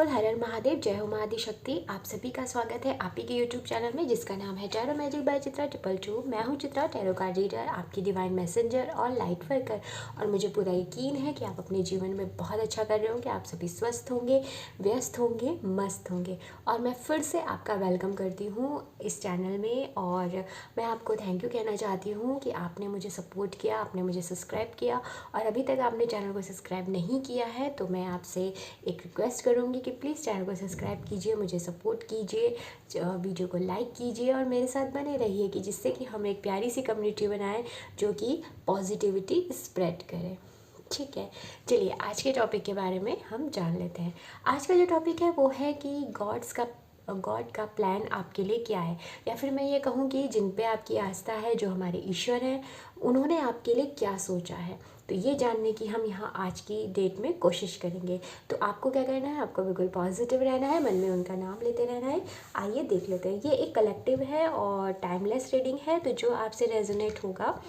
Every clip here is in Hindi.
सोल, हर हर महादेव, जय हो महाआदि शक्ति। आप सभी का स्वागत है आप ही के यूट्यूब चैनल में जिसका नाम है टैरो मैजिक बाय चित्रा 222। मैं हूँ चित्रा, टैरो कार्ड रीडर, आपकी डिवाइन मैसेंजर और लाइट वर्कर। और मुझे पूरा यकीन है कि आप अपने जीवन में बहुत अच्छा कर रहे होंगे। आप सभी स्वस्थ होंगे, व्यस्त होंगे, मस्त होंगे। और मैं फिर से आपका वेलकम करती हूँ इस चैनल में। और मैं आपको थैंक यू कहना चाहती हूँ कि आपने मुझे सपोर्ट किया, आपने मुझे सब्सक्राइब किया। और अभी तक आपने चैनल को सब्सक्राइब नहीं किया है तो मैं आपसे एक रिक्वेस्ट करूँगी कि प्लीज़ चैनल को सब्सक्राइब कीजिए, मुझे सपोर्ट कीजिए, वीडियो को लाइक कीजिए और मेरे साथ बने रहिए कि जिससे कि हम एक प्यारी सी कम्युनिटी बनाएं जो कि पॉजिटिविटी स्प्रेड करे। ठीक है, चलिए आज के टॉपिक के बारे में हम जान लेते हैं। आज का जो टॉपिक है वो है कि गॉड का प्लान आपके लिए क्या है, या फिर मैं ये कहूँ कि जिन पे आपकी आस्था है, जो हमारे ईश्वर हैं, उन्होंने आपके लिए क्या सोचा है। तो ये जानने की हम यहाँ आज की डेट में कोशिश करेंगे। तो आपको क्या करना है, आपको बिल्कुल पॉजिटिव रहना है, मन में उनका नाम लेते रहना है। आइए देख लेते हैं। ये एक कलेक्टिव है और टाइमलेस रीडिंग है, तो जो आपसे रेजोनेट होगा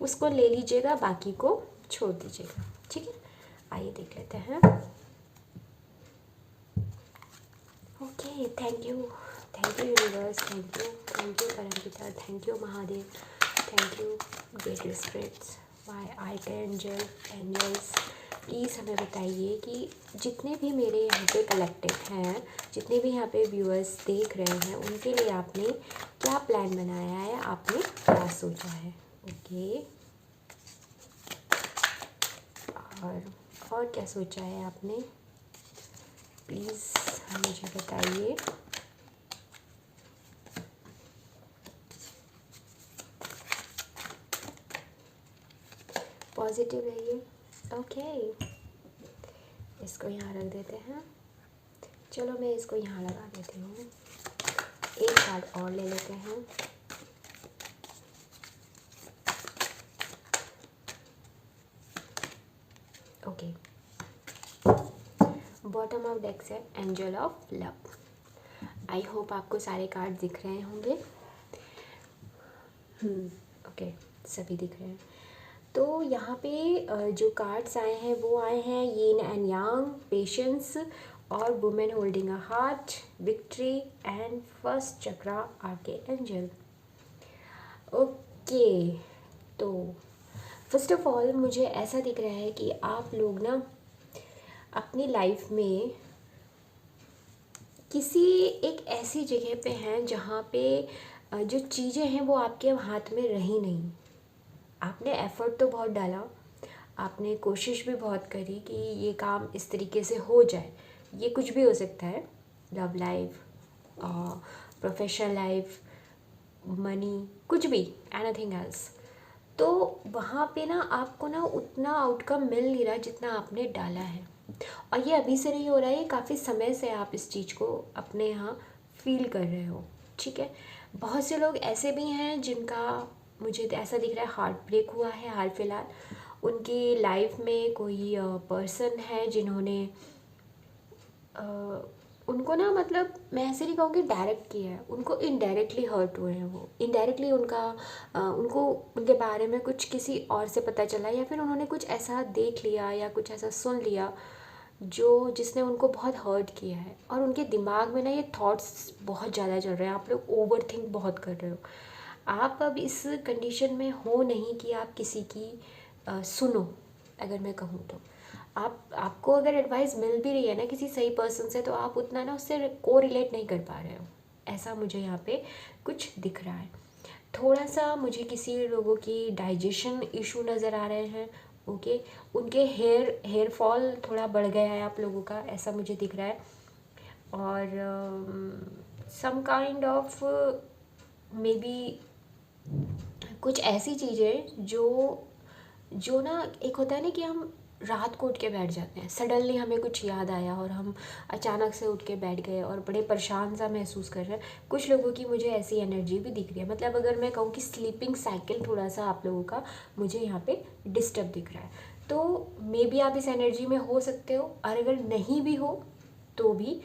उसको ले लीजिएगा, बाकी को छोड़ दीजिएगा। ठीक है, आइए देख लेते हैं। Okay, thank you universe, thank you परमपिता, thank you Mahadev, thank you great spirits, my archangel angels. Please हमें बताइए कि जितने भी मेरे यहाँ पे कलेक्टिव हैं, जितने भी यहाँ पे व्यूअर्स देख रहे हैं, उनके लिए आपने क्या प्लान बनाया है, आपने क्या सोचा है। ओके, और क्या सोचा है आपने, प्लीज़ मुझे बताइए। पॉजिटिव रहिए। ओके, इसको यहाँ रख देते हैं। चलो मैं इसको यहाँ लगा देती हूँ। एक कार्ड और ले लेते हैं। ओके, बॉटम ऑफ डेक से angel of love. I hope आपको सारे कार्ड दिख रहे होंगे। ओके, सभी दिख रहे हैं। तो यहाँ पे जो कार्ड्स आए हैं वो आए हैं यीन एंड यांग, पेशेंस और women holding a heart, victory and first chakra archangel. Okay, तो फर्स्ट ऑफ ऑल मुझे ऐसा दिख रहा है कि आप लोग ना अपनी लाइफ में किसी एक ऐसी जगह पे हैं जहाँ पे जो चीज़ें हैं वो आपके हाथ में रही नहीं। आपने एफ़र्ट तो बहुत डाला, आपने कोशिश भी बहुत करी कि ये काम इस तरीके से हो जाए। ये कुछ भी हो सकता है, love life, professional life, money, कुछ भी, एनीथिंग एल्स। तो वहाँ पे ना आपको ना उतना आउटकम मिल नहीं रहा जितना आपने डाला है। और ये अभी से नहीं हो रहा है, ये काफ़ी समय से आप इस चीज़ को अपने यहाँ फील कर रहे हो। ठीक है, बहुत से लोग ऐसे भी हैं जिनका मुझे ऐसा दिख रहा है हार्ट ब्रेक हुआ है हाल फिलहाल। उनकी लाइफ में कोई पर्सन है जिन्होंने उनको ना, मतलब मैं ऐसे नहीं कहूँगी डायरेक्ट किया है, उनको इनडायरेक्टली हर्ट हुए हैं। वो इनडायरेक्टली उनको उनके बारे में कुछ किसी और से पता चला, या फिर उन्होंने कुछ ऐसा देख लिया या कुछ ऐसा सुन लिया जिसने उनको बहुत हर्ट किया है। और उनके दिमाग में ना ये थॉट्स बहुत ज़्यादा चल रहे हैं। आप लोग ओवर थिंक बहुत कर रहे हो। आप अब इस कंडीशन में हो नहीं कि आप किसी की सुनो। अगर मैं कहूँ तो आपको अगर एडवाइस मिल भी रही है ना किसी सही पर्सन से, तो आप उतना ना उससे को रिलेट नहीं कर पा रहे हो। ऐसा मुझे यहाँ पे कुछ दिख रहा है। थोड़ा सा मुझे किसी लोगों की डाइजेशन इशू नज़र आ रहे हैं। ओके, उनके हेयर फॉल थोड़ा बढ़ गया है आप लोगों का, ऐसा मुझे दिख रहा है। और some kind of maybe कुछ ऐसी चीज़ें जो ना, एक होता है ना कि हम रात को उठ के बैठ जाते हैं, सडनली हमें कुछ याद आया और हम अचानक से उठ के बैठ गए और बड़े परेशान सा महसूस कर रहे हैं। कुछ लोगों की मुझे ऐसी एनर्जी भी दिख रही है। मतलब अगर मैं कहूँ कि स्लीपिंग साइकिल थोड़ा सा आप लोगों का मुझे यहाँ पे डिस्टर्ब दिख रहा है। तो मे बी आप इस एनर्जी में हो सकते हो, और अगर नहीं भी हो तो भी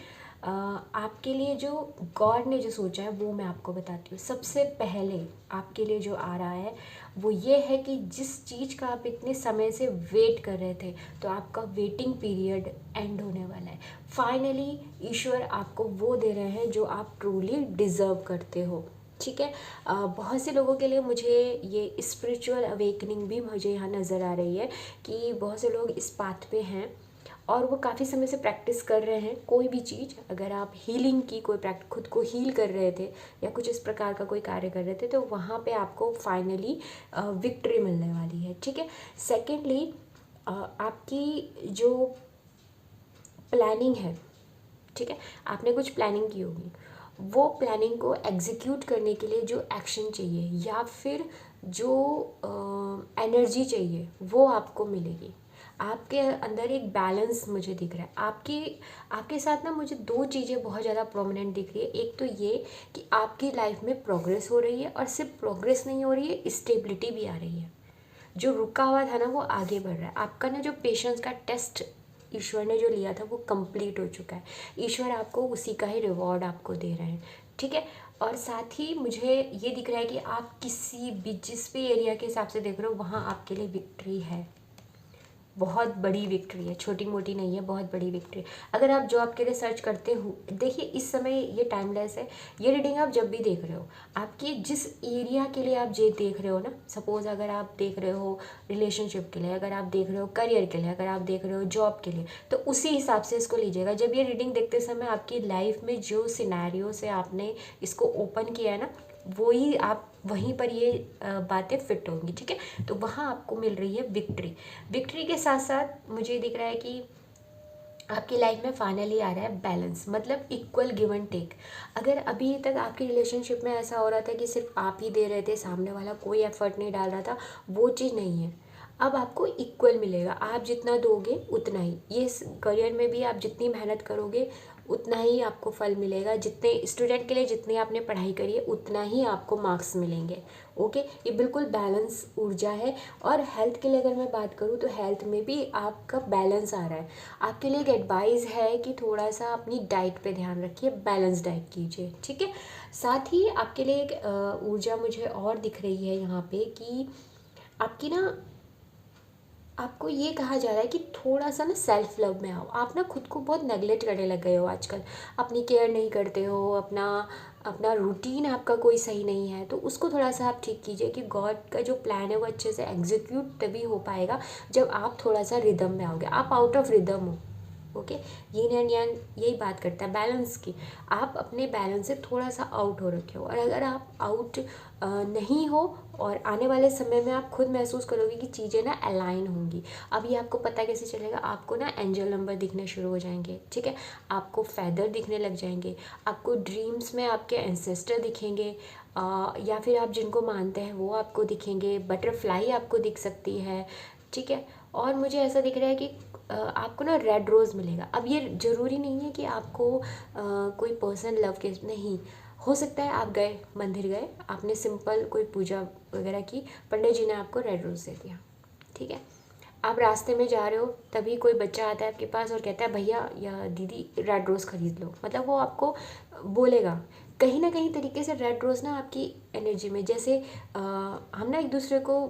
आपके लिए जो गॉड ने जो सोचा है वो मैं आपको बताती हूँ। सबसे पहले आपके लिए जो आ रहा है वो ये है कि जिस चीज़ का आप इतने समय से वेट कर रहे थे, तो आपका वेटिंग पीरियड एंड होने वाला है। फाइनली ईश्वर आपको वो दे रहे हैं जो आप ट्रूली डिज़र्व करते हो। ठीक है। बहुत से लोगों के लिए मुझे ये स्पिरिचुअल अवेकनिंग भी मुझे यहाँ नज़र आ रही है कि बहुत से लोग इस पाथ पे हैं और वो काफ़ी समय से प्रैक्टिस कर रहे हैं कोई भी चीज़। अगर आप हीलिंग की कोई प्रैक्टिस, खुद को हील कर रहे थे या कुछ इस प्रकार का कोई कार्य कर रहे थे, तो वहाँ पे आपको फाइनली विक्ट्री मिलने वाली है। ठीक है। सेकेंडली, आपकी जो प्लानिंग है, ठीक है, आपने कुछ प्लानिंग की होगी, वो प्लानिंग को एग्जीक्यूट करने के लिए जो एक्शन चाहिए या फिर जो एनर्जी चाहिए वो आपको मिलेगी। आपके अंदर एक बैलेंस मुझे दिख रहा है। आपके साथ ना मुझे दो चीज़ें बहुत ज़्यादा प्रोमिनेंट दिख रही है। एक तो ये कि आपकी लाइफ में प्रोग्रेस हो रही है, और सिर्फ प्रोग्रेस नहीं हो रही है, स्टेबिलिटी भी आ रही है। जो रुका हुआ था ना वो आगे बढ़ रहा है। आपका ना जो पेशेंस का टेस्ट ईश्वर ने जो लिया था वो कंप्लीट हो चुका है। ईश्वर आपको उसी का ही रिवॉर्ड आपको दे रहे हैं। ठीक है। और साथ ही मुझे ये दिख रहा है कि आप किसी भी जिस भी एरिया के हिसाब से देख रहे हो वहाँ आपके लिए विक्ट्री है। बहुत बड़ी विक्ट्री है, छोटी मोटी नहीं है, बहुत बड़ी विक्ट्री। अगर आप जॉब के लिए सर्च करते हो, देखिए इस समय ये टाइमलेस है। ये रीडिंग आप जब भी देख रहे हो, आपके जिस एरिया के लिए आप जे देख रहे हो ना, सपोज अगर आप देख रहे हो रिलेशनशिप के लिए, अगर आप देख रहे हो करियर के लिए, अगर आप देख रहे हो जॉब के लिए, तो उसी हिसाब से इसको लीजिएगा। जब ये रीडिंग देखते समय आपकी लाइफ में जो सिनेरियो से आपने इसको ओपन किया है ना, वही आप वहीं पर ये बातें फिट होंगी। ठीक है। तो वहाँ आपको मिल रही है विक्ट्री। विक्ट्री के साथ साथ मुझे दिख रहा है कि आपकी लाइफ में फाइनली आ रहा है बैलेंस, मतलब इक्वल गिव एंड टेक। अगर अभी तक आपकी रिलेशनशिप में ऐसा हो रहा था कि सिर्फ आप ही दे रहे थे, सामने वाला कोई एफर्ट नहीं डाल रहा था, वो चीज़ नहीं है। अब आपको इक्वल मिलेगा। आप जितना दोगे उतना ही, ये करियर में भी आप जितनी मेहनत करोगे उतना ही आपको फल मिलेगा। जितने स्टूडेंट के लिए जितनी आपने पढ़ाई करी है उतना ही आपको मार्क्स मिलेंगे। ओके। ये बिल्कुल बैलेंस ऊर्जा है। और हेल्थ के लिए अगर मैं बात करूँ तो हेल्थ में भी आपका बैलेंस आ रहा है। आपके लिए एक एडवाइस है कि थोड़ा सा अपनी डाइट पे ध्यान रखिए, बैलेंस डाइट कीजिए। ठीक है। साथ ही आपके लिए एक ऊर्जा मुझे और दिख रही है यहाँ पे कि आपकी ना, आपको ये कहा जा रहा है कि थोड़ा सा ना सेल्फ लव में आओ। आप ना खुद को बहुत नेगलेक्ट करने लग गए हो आजकल, अपनी केयर नहीं करते हो, अपना अपना रूटीन आपका कोई सही नहीं है, तो उसको थोड़ा सा आप ठीक कीजिए कि गॉड का जो प्लान है वो अच्छे से एग्जीक्यूट तभी हो पाएगा जब आप थोड़ा सा रिदम में आओगे। आप आउट ऑफ रिदम हो। ओके। यिन एंड यांग यही बात करता है बैलेंस की। आप अपने बैलेंस से थोड़ा सा आउट हो रखे हो, और अगर आप आउट नहीं हो और आने वाले समय में आप खुद महसूस करोगे कि चीज़ें ना अलाइन होंगी। अभी आपको पता कैसे चलेगा? आपको ना एंजल नंबर दिखने शुरू हो जाएंगे। ठीक है। आपको फैदर दिखने लग जाएंगे, आपको ड्रीम्स में आपके एंसेस्टर दिखेंगे, या फिर आप जिनको मानते हैं वो आपको दिखेंगे, बटरफ्लाई आपको दिख सकती है। ठीक है। और मुझे ऐसा दिख रहा है कि आपको ना रेड रोज़ मिलेगा। अब ये ज़रूरी नहीं है कि आपको कोई पर्सन लव के, नहीं, हो सकता है आप गए मंदिर गए, आपने सिंपल कोई पूजा वगैरह की, पंडित जी ने आपको रेड रोज़ दे दिया। ठीक है। आप रास्ते में जा रहे हो, तभी कोई बच्चा आता है आपके पास और कहता है भैया या दीदी रेड रोज़ खरीद लो, मतलब वो आपको बोलेगा कहीं ना कहीं तरीके से। रेड रोज़ ना आपकी एनर्जी में, जैसे हम ना एक दूसरे को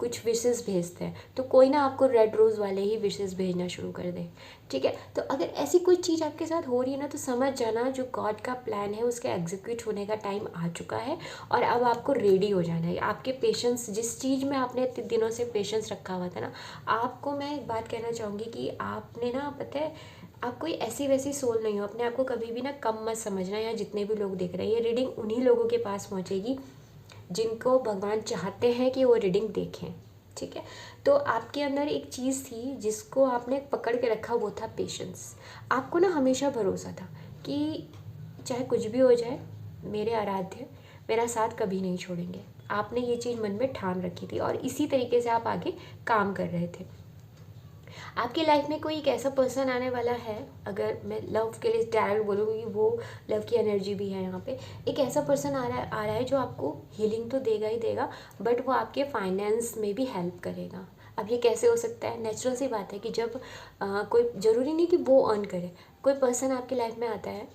कुछ विशेस भेजते हैं, तो कोई ना आपको रेड रोज़ वाले ही विशेस भेजना शुरू कर दे। ठीक है। तो अगर ऐसी कोई चीज़ आपके साथ हो रही है ना, तो समझ जाना जो गॉड का प्लान है उसके एग्जीक्यूट होने का टाइम आ चुका है, और अब आपको रेडी हो जाना है। आपके पेशेंस, जिस चीज़ में आपने इतने दिनों से पेशेंस रखा हुआ था ना, आपको मैं एक बात कहना चाहूँगी कि आपने ना, पता है, आप कोई ऐसी वैसी सोल नहीं हो। अपने आप को कभी भी ना कम मत समझना। या जितने भी लोग देख रहे हैं, ये रीडिंग उन्हीं लोगों के पास पहुँचेगी जिनको भगवान चाहते हैं कि वो रीडिंग देखें। ठीक है। तो आपके अंदर एक चीज़ थी जिसको आपने पकड़ के रखा, वो था पेशेंस। आपको ना हमेशा भरोसा था कि चाहे कुछ भी हो जाए, मेरे आराध्य मेरा साथ कभी नहीं छोड़ेंगे। आपने ये चीज़ मन में ठान रखी थी, और इसी तरीके से आप आगे काम कर रहे थे। आपकी लाइफ में कोई एक ऐसा पर्सन आने वाला है, अगर मैं लव के लिए डायरेक्ट बोलूँगी, वो लव की एनर्जी भी है यहाँ पे। एक ऐसा पर्सन आ रहा है जो आपको हीलिंग तो देगा ही देगा, बट वो आपके फाइनेंस में भी हेल्प करेगा। अब ये कैसे हो सकता है? नेचुरल सी बात है कि जब कोई, ज़रूरी नहीं कि वो अर्न करे, कोई पर्सन आपकी लाइफ में आता है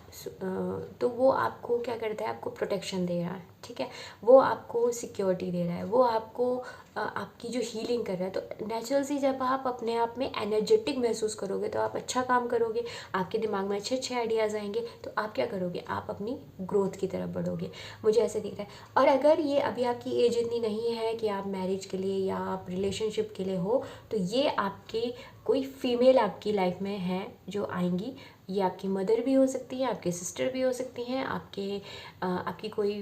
तो वो आपको क्या करता है, आपको प्रोटेक्शन दे रहा है, ठीक है, वो आपको सिक्योरिटी दे रहा है, वो आपको आपकी जो हीलिंग कर रहा है। तो नेचुरल सी जब आप अपने आप में एनर्जेटिक महसूस करोगे तो आप अच्छा काम करोगे, आपके दिमाग में अच्छे अच्छे आइडियाज़ आएंगे, तो आप क्या करोगे, आप अपनी ग्रोथ की तरफ बढ़ोगे, मुझे ऐसे दिख रहा है। और अगर ये अभी आपकी एज इतनी नहीं है कि आप मैरिज के लिए या आप रिलेशनशिप के लिए हो, तो ये आपके कोई फीमेल आपकी लाइफ में है जो आएंगी। ये आपकी मदर भी हो सकती है, आपके सिस्टर भी हो सकती हैं, आपकी कोई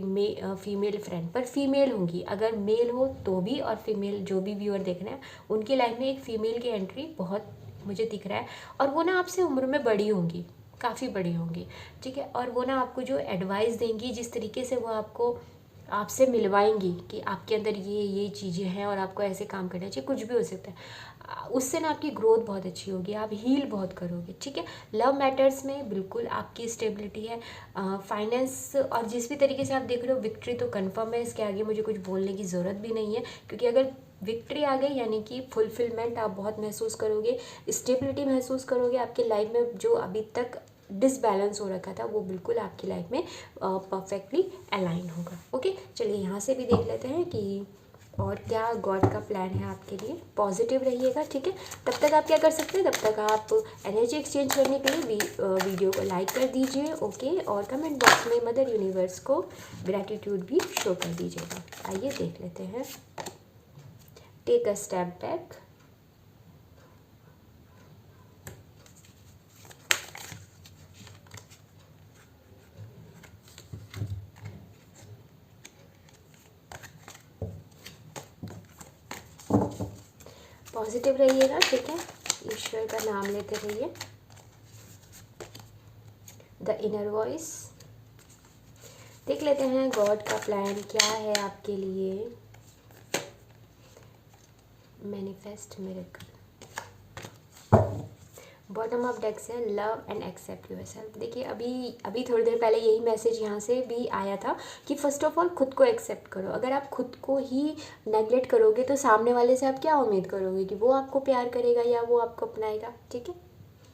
फीमेल फ्रेंड, पर फीमेल होंगी। अगर मेल हो तो भी, और फीमेल जो भी व्यूअर देख रहे हैं उनकी लाइफ में एक फ़ीमेल की एंट्री बहुत मुझे दिख रहा है। और वो ना आपसे उम्र में बड़ी होंगी, काफ़ी बड़ी होंगी, ठीक है। और वो ना आपको जो एडवाइस देंगी, जिस तरीके से वो आपको आपसे मिलवाएंगी कि आपके अंदर ये चीज़ें हैं और आपको ऐसे काम करना चाहिए, कुछ भी हो सकता है, उससे ना आपकी ग्रोथ बहुत अच्छी होगी, आप हील बहुत करोगे, ठीक है। लव मैटर्स में बिल्कुल आपकी स्टेबिलिटी है। फाइनेंस और जिस भी तरीके से आप देख रहे हो, विक्ट्री तो कंफर्म है, इसके आगे मुझे कुछ बोलने की ज़रूरत भी नहीं है, क्योंकि अगर विक्ट्री आ गई यानी कि फुलफिलमेंट आप बहुत महसूस करोगे, स्टेबिलिटी महसूस करोगे, आपकी लाइफ में जो अभी तक डिसबैलेंस हो रखा था वो बिल्कुल आपकी लाइफ में परफेक्टली अलाइन होगा। ओके, चलिए यहाँ से भी देख लेते हैं कि और क्या गॉड का प्लान है आपके लिए। पॉजिटिव रहिएगा, ठीक है। तब तक आप क्या कर सकते हैं, तब तक आप एनर्जी एक्सचेंज करने के लिए वीडियो को लाइक कर दीजिए, ओके, और कमेंट बॉक्स में मदर यूनिवर्स को ग्रैटिट्यूड भी शो कर दीजिएगा। आइए देख लेते हैं। Take a step back, positive रहिएगा, ठीक है, ईश्वर का नाम लेते रहिए। द इनर वॉइस, देख लेते हैं गॉड का प्लान क्या है आपके लिए। Manifest miracle, bottom of deck से लव एंड एक्सेप्ट योरसेल्फ। देखिए अभी थोड़ी देर पहले यही मैसेज यहाँ से भी आया था कि फर्स्ट ऑफ ऑल खुद को एक्सेप्ट करो। अगर आप खुद को ही नेगलेक्ट करोगे तो सामने वाले से आप क्या उम्मीद करोगे कि वो आपको प्यार करेगा या वो आपको अपनाएगा, ठीक है।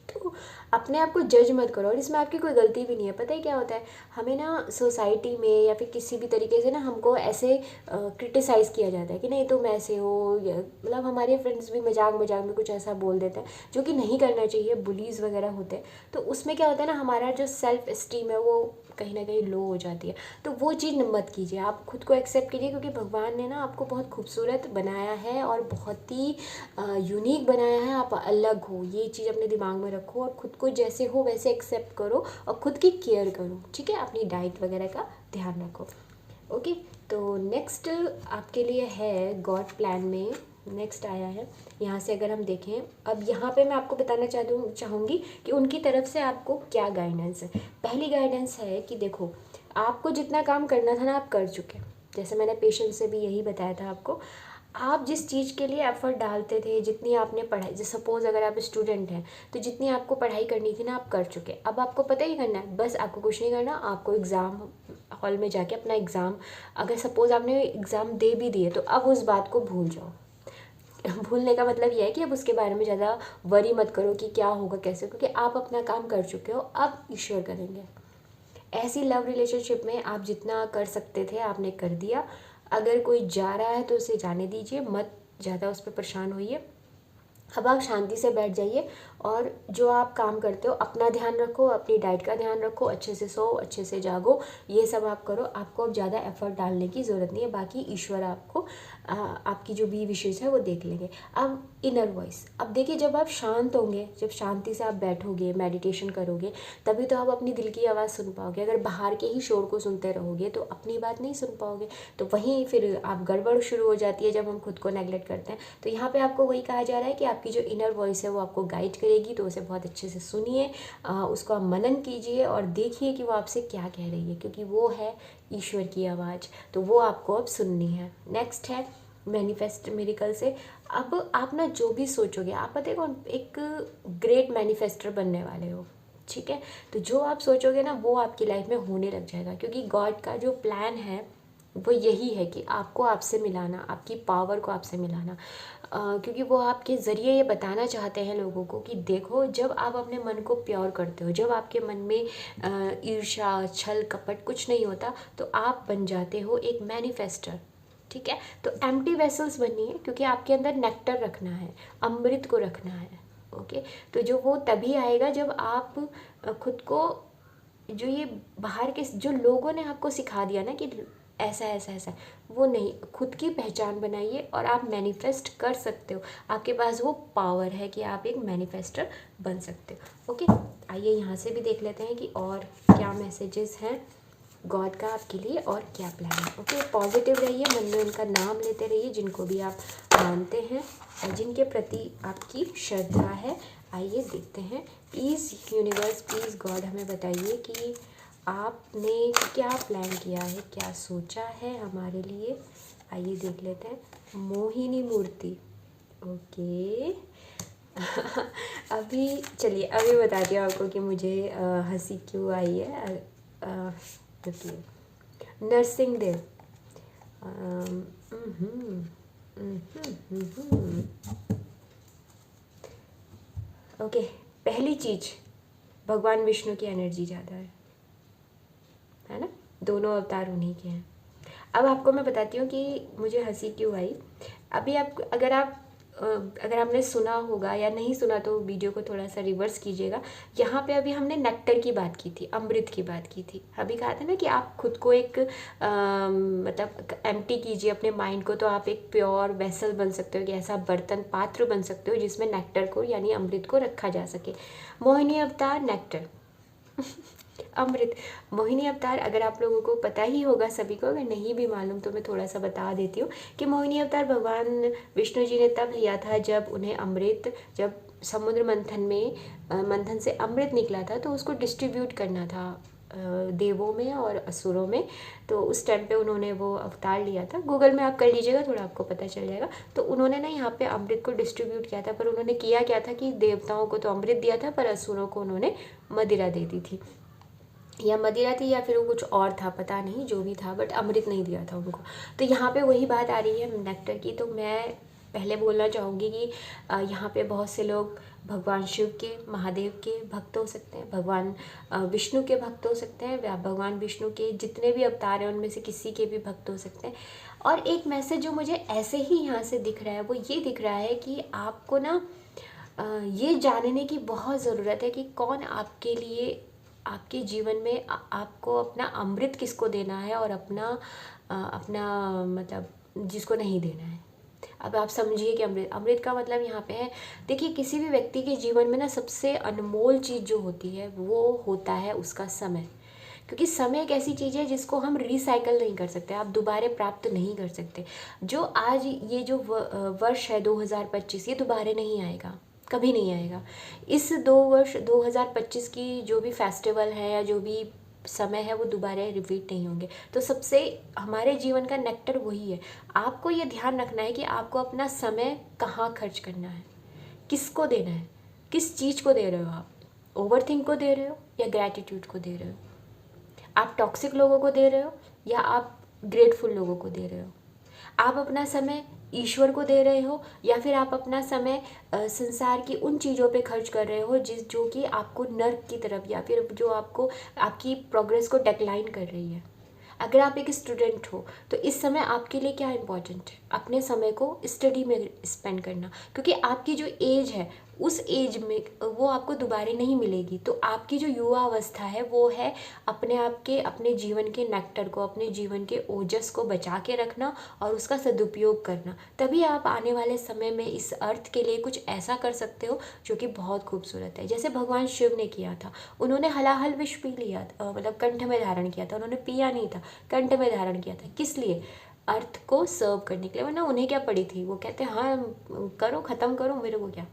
तो अपने आप को जज मत करो, और इसमें आपकी कोई गलती भी नहीं है। पता है क्या होता है, हमें ना सोसाइटी में या फिर किसी भी तरीके से ना हमको ऐसे क्रिटिसाइज़ किया जाता है कि नहीं तुम ऐसे हो, या मतलब हमारे फ्रेंड्स भी मजाक मजाक में कुछ ऐसा बोल देते हैं जो कि नहीं करना चाहिए, बुलीज़ वगैरह होते हैं। तो उसमें क्या होता है ना, हमारा जो सेल्फ इस्टीम है वो कहीं ना कहीं लो हो जाती है। तो वो चीज़ मत कीजिए, आप खुद को एक्सेप्ट कीजिए, क्योंकि भगवान ने ना आपको बहुत खूबसूरत बनाया है और बहुत ही यूनिक बनाया है। आप अलग हो, ये चीज़ अपने दिमाग में रखो, और खुद को जैसे हो वैसे एक्सेप्ट करो और खुद की केयर करो, ठीक है। अपनी डाइट वगैरह का ध्यान रखो, ओके। तो नेक्स्ट आपके लिए है गॉड प्लान में, नेक्स्ट आया है यहाँ से। अगर हम देखें, अब यहाँ पे मैं आपको बताना चाहूँगी कि उनकी तरफ से आपको क्या गाइडेंस है। पहली गाइडेंस है कि देखो, आपको जितना काम करना था ना आप कर चुके, जैसे मैंने पेशेंस से भी यही बताया था आपको। आप जिस चीज़ के लिए एफर्ट डालते थे, जितनी आपने पढ़ाई, जैसे सपोज़ अगर आप स्टूडेंट हैं तो जितनी आपको पढ़ाई करनी थी ना आप कर चुके। अब आपको पता ही करना है, बस आपको कुछ नहीं करना, आपको एग्ज़ाम हॉल में जाके अपना एग्ज़ाम, अगर सपोज़ आपने एग्ज़ाम दे भी दिए तो अब उस बात को भूल जाओ। भूलने का मतलब यह है कि अब उसके बारे में ज़्यादा वरी मत करो कि क्या होगा कैसे, क्योंकि आप अपना काम कर चुके हो, अब ईश्वर करेंगे। ऐसी लव रिलेशनशिप में आप जितना कर सकते थे आपने कर दिया। अगर कोई जा रहा है तो उसे जाने दीजिए, मत ज़्यादा उस पर परेशान होइए। अब आप शांति से बैठ जाइए, और जो आप काम करते हो अपना ध्यान रखो, अपनी डाइट का ध्यान रखो, अच्छे से सो, अच्छे से जागो, ये सब आप करो। आपको अब ज़्यादा एफर्ट डालने की ज़रूरत नहीं है, बाकी ईश्वर आपको आपकी जो भी विशेष है वो देख लेंगे। अब इनर वॉइस, अब देखिए जब आप शांत होंगे, जब शांति से आप बैठोगे, मेडिटेशन करोगे, तभी तो आप अपनी दिल की आवाज़ सुन पाओगे। अगर बाहर के ही शोर को सुनते रहोगे तो अपनी बात नहीं सुन पाओगे, तो वहीं फिर आप गड़बड़ शुरू हो जाती है जब हम खुद को नेगलेक्ट करते हैं। तो यहाँ पे आपको वही कहा जा रहा है कि आपकी जो इनर वॉइस है वो आपको गाइड करेगी, तो उसे बहुत अच्छे से सुनिए, उसको आप मनन कीजिए और देखिए कि वो आपसे क्या कह रही है, क्योंकि वो है ईश्वर की आवाज़, तो वो आपको अब सुननी है। नेक्स्ट है मैनिफेस्ट मिरेकल से। अब आप ना जो भी सोचोगे, आप पता है कौन, एक ग्रेट मैनिफेस्टर बनने वाले हो, ठीक है। तो जो आप सोचोगे ना वो आपकी लाइफ में होने लग जाएगा, क्योंकि गॉड का जो प्लान है वो यही है कि आपको आपसे मिलाना, आपकी पावर को आपसे मिलाना। क्योंकि वो आपके ज़रिए ये बताना चाहते हैं लोगों को कि देखो, जब आप अपने मन को प्योर करते हो, जब आपके मन में ईर्ष्या, छल कपट कुछ नहीं होता, तो आप बन जाते हो एक मैनिफेस्टर। ठीक है, तो एम्प्टी वेसल्स बननी है, क्योंकि आपके अंदर नेक्टर रखना है, अमृत को रखना है। ओके, तो जो वो तभी आएगा जब आप खुद को, जो ये बाहर के जो लोगों ने आपको सिखा दिया ना कि ऐसा ऐसा ऐसा, वो नहीं, खुद की पहचान बनाइए और आप मैनिफेस्ट कर सकते हो। आपके पास वो पावर है कि आप एक मैनिफेस्टर बन सकते हो। ओके, आइए यहाँ से भी देख लेते हैं कि और क्या मैसेजेस हैं गॉड का आपके लिए और क्या प्लान है। ओके, पॉजिटिव रहिए, मन में उनका नाम लेते रहिए जिनको भी आप मानते हैं और जिनके प्रति आपकी श्रद्धा है। आइए देखते हैं, प्लीज़ यूनिवर्स, प्लीज़ गॉड हमें बताइए कि आपने क्या प्लान किया है, क्या सोचा है हमारे लिए। आइए देख लेते हैं, मोहिनी मूर्ति। ओके अभी चलिए, अभी बताती हूँ आपको कि मुझे हंसी क्यों आई है। रुकिए, नरसिंह देव। ओके, पहली चीज, भगवान विष्णु की एनर्जी ज़्यादा है ना, दोनों अवतार उन्हीं के हैं। अब आपको मैं बताती हूँ कि मुझे हंसी क्यों आई। अभी आप अगर आपने सुना होगा या नहीं सुना तो वीडियो को थोड़ा सा रिवर्स कीजिएगा। यहाँ पे अभी हमने नेक्टर की बात की थी, अमृत की बात की थी। अभी कहा था ना कि आप खुद को एक मतलब एम्प्टी कीजिए अपने माइंड को, तो आप एक प्योर वेसल बन सकते हो, कि ऐसा बर्तन, पात्र बन सकते हो जिसमें नेक्टर को यानी अमृत को रखा जा सके। मोहिनी अवतार, नेक्टर अमृत। मोहिनी अवतार अगर आप लोगों को पता ही होगा सभी को, अगर नहीं भी मालूम तो मैं थोड़ा सा बता देती हूँ कि मोहिनी अवतार भगवान विष्णु जी ने तब लिया था जब उन्हें अमृत, जब समुद्र मंथन में मंथन से अमृत निकला था तो उसको डिस्ट्रीब्यूट करना था देवों में और असुरों में। तो उस टाइम पे उन्होंने वो अवतार लिया था। गूगल में आप कर लीजिएगा, थोड़ा आपको पता चल जाएगा। तो उन्होंने ना यहाँ पे अमृत को डिस्ट्रीब्यूट किया था, पर उन्होंने किया क्या था कि देवताओं को तो अमृत दिया था, पर असुरों को उन्होंने मदिरा दे दी थी, या मदिरा थी या फिर वो कुछ और था, पता नहीं, जो भी था, बट अमृत नहीं दिया था उनको। तो यहाँ पे वही बात आ रही है नेक्टर की। तो मैं पहले बोलना चाहूँगी कि यहाँ पे बहुत से लोग भगवान शिव के, महादेव के भक्त हो सकते हैं, भगवान विष्णु के भक्त हो सकते हैं, या भगवान विष्णु के जितने भी अवतार हैं उनमें से किसी के भी भक्त हो सकते हैं। और एक मैसेज जो मुझे ऐसे ही यहाँ से दिख रहा है वो ये दिख रहा है कि आपको ना ये जानने की बहुत ज़रूरत है कि कौन आपके लिए, आपके जीवन में आपको अपना अमृत किसको देना है और अपना मतलब जिसको नहीं देना है। अब आप समझिए कि अमृत का मतलब यहाँ पे है, देखिए किसी भी व्यक्ति के जीवन में ना सबसे अनमोल चीज़ जो होती है वो होता है उसका समय। क्योंकि समय एक ऐसी चीज़ है जिसको हम रिसाइकल नहीं कर सकते, आप दोबारा प्राप्त नहीं कर सकते। जो आज ये जो वर्ष है 2025, ये दोबारा नहीं आएगा, कभी नहीं आएगा। इस 2025 की जो भी फेस्टिवल है या जो भी समय है वो दोबारा रिपीट नहीं होंगे। तो सबसे हमारे जीवन का नेक्टर वही है। आपको ये ध्यान रखना है कि आपको अपना समय कहाँ खर्च करना है, किसको देना है, किस चीज़ को दे रहे हो आप, ओवरथिंक को दे रहे हो या ग्रैटिट्यूड को दे रहे हो, आप टॉक्सिक लोगों को दे रहे हो या आप ग्रेटफुल लोगों को दे रहे हो, आप अपना समय ईश्वर को दे रहे हो या फिर आप अपना समय संसार की उन चीज़ों पे खर्च कर रहे हो जो कि आपको नर्क की तरफ या फिर जो आपको आपकी प्रोग्रेस को डेक्लाइन कर रही है। अगर आप एक स्टूडेंट हो तो इस समय आपके लिए क्या इम्पोर्टेंट है, अपने समय को स्टडी में स्पेंड करना, क्योंकि आपकी जो एज है उस एज में वो आपको दोबारा नहीं मिलेगी। तो आपकी जो युवा अवस्था है वो है अपने आप के, अपने जीवन के नेक्टर को, अपने जीवन के ओजस को बचा के रखना और उसका सदुपयोग करना। तभी आप आने वाले समय में इस अर्थ के लिए कुछ ऐसा कर सकते हो जो कि बहुत खूबसूरत है। जैसे भगवान शिव ने किया था, उन्होंने हलाहल विष पी लिया था, मतलब कंठ में धारण किया था, उन्होंने पिया नहीं था, कंठ में धारण किया था। किस लिए? अर्थ को सर्व करने के लिए। वरना उन्हें क्या पड़ी थी, वो कहते हाँ करो, ख़त्म करो, मेरे को क्या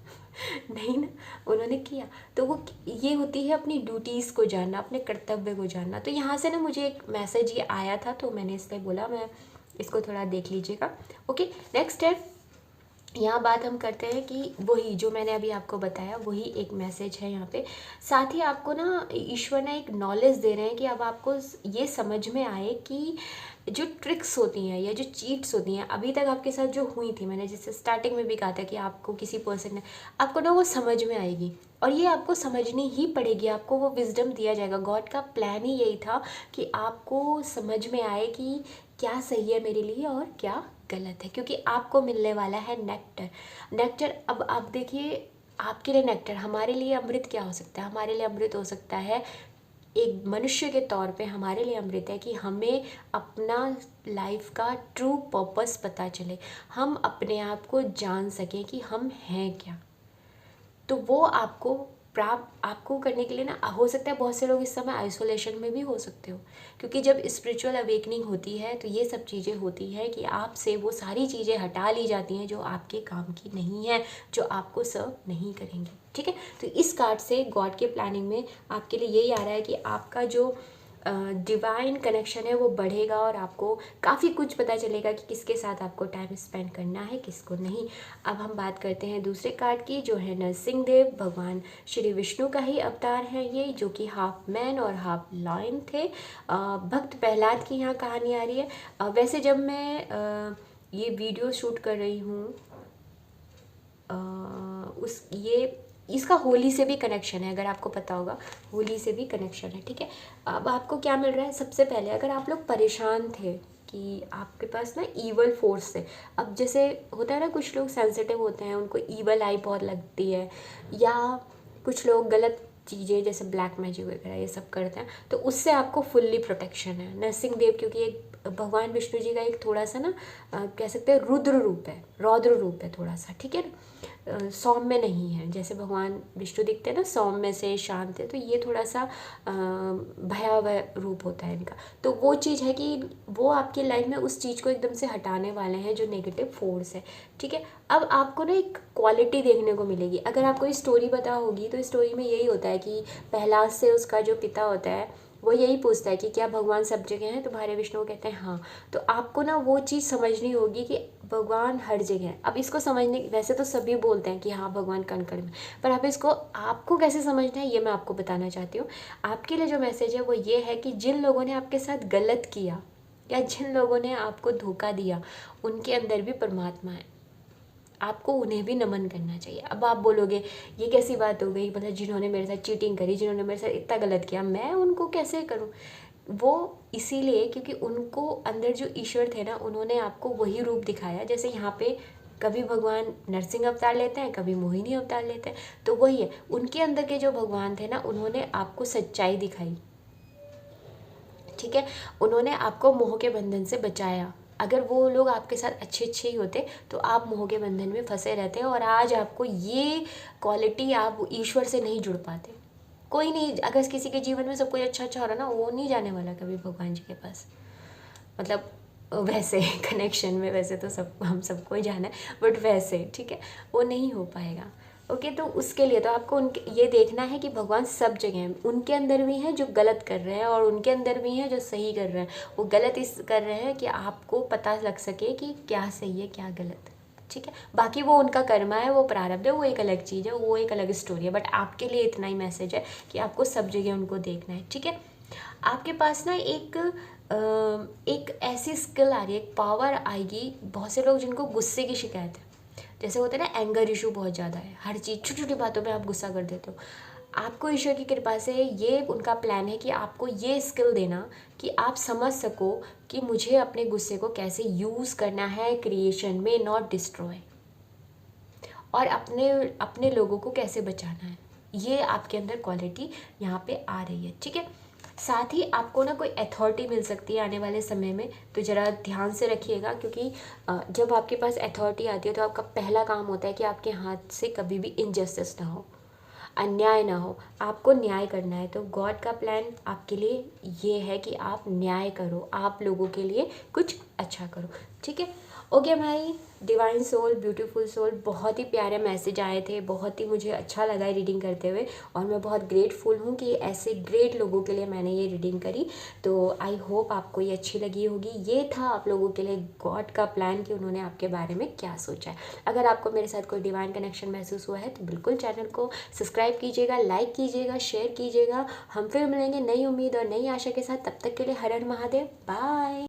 नहीं ना, उन्होंने किया। तो वो ये होती है अपनी ड्यूटीज़ को जानना, अपने कर्तव्य को जानना। तो यहाँ से ना मुझे एक मैसेज ये आया था तो मैंने इसलिए बोला मैं इसको थोड़ा देख लीजिएगा। ओके, नेक्स्ट है, यहाँ बात हम करते हैं कि वही जो मैंने अभी आपको बताया वही एक मैसेज है यहाँ पे। साथ ही आपको ना ईश्वर ने एक नॉलेज दे रहे हैं कि अब आपको ये समझ में आए कि जो ट्रिक्स होती हैं या जो चीट्स होती हैं अभी तक आपके साथ जो हुई थी, मैंने जैसे स्टार्टिंग में भी कहा था कि आपको किसी पर्सन ने, आपको ना वो समझ में आएगी और ये आपको समझनी ही पड़ेगी, आपको वो विजडम दिया जाएगा। गॉड का प्लान ही यही था कि आपको समझ में आए कि क्या सही है मेरे लिए और क्या गलत है, क्योंकि आपको मिलने वाला है नेक्टर। नेक्टर, अब आप देखिए, आपके लिए नेक्टर, हमारे लिए अमृत क्या हो सकता है? हमारे लिए अमृत हो सकता है, एक मनुष्य के तौर पे हमारे लिए अमृत है कि हमें अपना लाइफ का ट्रू पर्पस पता चले, हम अपने आप को जान सकें कि हम हैं क्या। तो वो आपको प्राप्त आपको करने के लिए ना, हो सकता है बहुत से लोग इस समय आइसोलेशन में भी हो सकते हो, क्योंकि जब स्पिरिचुअल अवेकनिंग होती है तो ये सब चीज़ें होती हैं कि आपसे वो सारी चीज़ें हटा ली जाती हैं जो आपके काम की नहीं है, जो आपको सर्व नहीं करेंगी। ठीक है, तो इस कार्ड से गॉड के प्लानिंग में आपके लिए यही आ रहा है कि आपका जो डिवाइन कनेक्शन है वो बढ़ेगा और आपको काफ़ी कुछ पता चलेगा कि किसके साथ आपको टाइम स्पेंड करना है, किसको नहीं। अब हम बात करते हैं दूसरे कार्ड की, जो है नरसिंहदेव, भगवान श्री विष्णु का ही अवतार है ये, जो कि हाफ मैन और हाफ लॉयन थे। भक्त प्रहलाद की यहाँ कहानी आ रही है। वैसे जब मैं ये वीडियो शूट कर रही हूँ, उस ये इसका होली से भी कनेक्शन है, अगर आपको पता होगा, होली से भी कनेक्शन है। ठीक है, अब आपको क्या मिल रहा है? सबसे पहले अगर आप लोग परेशान थे कि आपके पास ना ईवल फोर्स है, अब जैसे होता है ना, कुछ लोग सेंसिटिव होते हैं, उनको ईवल आई बहुत लगती है, या कुछ लोग गलत चीज़ें जैसे ब्लैक मैजिक वगैरह ये सब करते हैं, तो उससे आपको फुल्ली प्रोटेक्शन है। नरसिंहदेव क्योंकि एक भगवान विष्णु जी का एक थोड़ा सा ना कह सकते हैं रुद्र रूप है, रौद्र रूप है थोड़ा सा, ठीक है ना, सौम्य नहीं है। जैसे भगवान विष्णु दिखते हैं ना सौम्य से शांत है, तो ये थोड़ा सा भयावह रूप होता है इनका। तो वो चीज़ है कि वो आपकी लाइफ में उस चीज़ को एकदम से हटाने वाले हैं जो नेगेटिव फोर्स है। ठीक है, अब आपको ना एक क्वालिटी देखने को मिलेगी। अगर आपको स्टोरी पता होगी तो स्टोरी में यही होता है कि प्रहलाद से उसका जो पिता होता है वो यही पूछता है कि क्या भगवान सब जगह हैं? तुम्हारे विष्णु कहते हैं हाँ। तो आपको ना वो चीज़ समझनी होगी कि भगवान हर जगह है। अब इसको समझने, वैसे तो सभी बोलते हैं कि हाँ भगवान कण कण में, पर आप इसको, आपको कैसे समझना है ये मैं आपको बताना चाहती हूँ। आपके लिए जो मैसेज है वो ये है कि जिन लोगों ने आपके साथ गलत किया या जिन लोगों ने आपको धोखा दिया, उनके अंदर भी परमात्मा है, आपको उन्हें भी नमन करना चाहिए। अब आप बोलोगे ये कैसी बात हो गई, मतलब जिन्होंने मेरे साथ चीटिंग करी, जिन्होंने मेरे साथ इतना गलत किया, मैं उनको कैसे करूं? वो इसीलिए क्योंकि उनको अंदर जो ईश्वर थे ना, उन्होंने आपको वही रूप दिखाया। जैसे यहाँ पे कभी भगवान नरसिंह अवतार लेते हैं, कभी मोहिनी अवतार लेते हैं, तो वही है, उनके अंदर के जो भगवान थे ना, उन्होंने आपको सच्चाई दिखाई। ठीक है, उन्होंने आपको मोह के बंधन से बचाया। अगर वो लोग आपके साथ अच्छे अच्छे ही होते तो आप मोह के बंधन में फंसे रहते, और आज आपको ये क्वालिटी, आप ईश्वर से नहीं जुड़ पाते। कोई नहीं, अगर किसी के जीवन में सब कुछ अच्छा अच्छा हो रहा ना, वो नहीं जाने वाला कभी भगवान जी के पास, मतलब वैसे कनेक्शन में, वैसे तो सब हम सबको ही जाना है, बट वैसे ठीक है वो नहीं हो पाएगा। ओके, तो उसके लिए तो आपको उनके ये देखना है कि भगवान सब जगह हैं, उनके अंदर भी हैं जो गलत कर रहे हैं और उनके अंदर भी हैं जो सही कर रहे हैं। वो गलत इस कर रहे हैं कि आपको पता लग सके कि क्या सही है क्या गलत। ठीक है, बाकी वो उनका कर्मा है, वो प्रारब्ध है, वो एक अलग चीज़ है, वो एक अलग स्टोरी है, बट आपके लिए इतना ही मैसेज है कि आपको सब जगह उनको देखना है। ठीक है, आपके पास ना एक ऐसी स्किल आ रही है, एक पावर आएगी। बहुत से लोग जिनको गुस्से की शिकायत है, जैसे होता है ना एंगर इशू बहुत ज़्यादा है, हर चीज़ छोटी छोटी बातों पे आप गुस्सा कर देते हो, आपको ईश्वर की कृपा से ये उनका प्लान है कि आपको ये स्किल देना कि आप समझ सको कि मुझे अपने गुस्से को कैसे यूज़ करना है क्रिएशन में, नॉट डिस्ट्रॉय, और अपने अपने लोगों को कैसे बचाना है। ये आपके अंदर क्वालिटी यहाँ पे आ रही है। ठीक है, साथ ही आपको ना कोई अथॉरिटी मिल सकती है आने वाले समय में, तो ज़रा ध्यान से रखिएगा, क्योंकि जब आपके पास अथॉरिटी आती है तो आपका पहला काम होता है कि आपके हाथ से कभी भी इनजस्टिस ना हो, अन्याय ना हो, आपको न्याय करना है। तो गॉड का प्लान आपके लिए ये है कि आप न्याय करो, आप लोगों के लिए कुछ अच्छा करो। ठीक है, okay my divine soul, beautiful soul, बहुत ही प्यारे मैसेज आए थे, बहुत ही मुझे अच्छा लगा रीडिंग करते हुए, और मैं बहुत ग्रेटफुल हूँ कि ऐसे ग्रेट लोगों के लिए मैंने ये रीडिंग करी। तो आई होप आपको ये अच्छी लगी होगी। ये था आप लोगों के लिए गॉड का प्लान कि उन्होंने आपके बारे में क्या सोचा है। अगर आपको मेरे साथ कोई डिवाइन कनेक्शन महसूस हुआ है तो बिल्कुल चैनल को सब्सक्राइब कीजिएगा, लाइक कीजिएगा, शेयर कीजिएगा। हम फिर मिलेंगे नई उम्मीद और नई आशा के साथ, तब तक के लिए हर हर महादेव, बाय।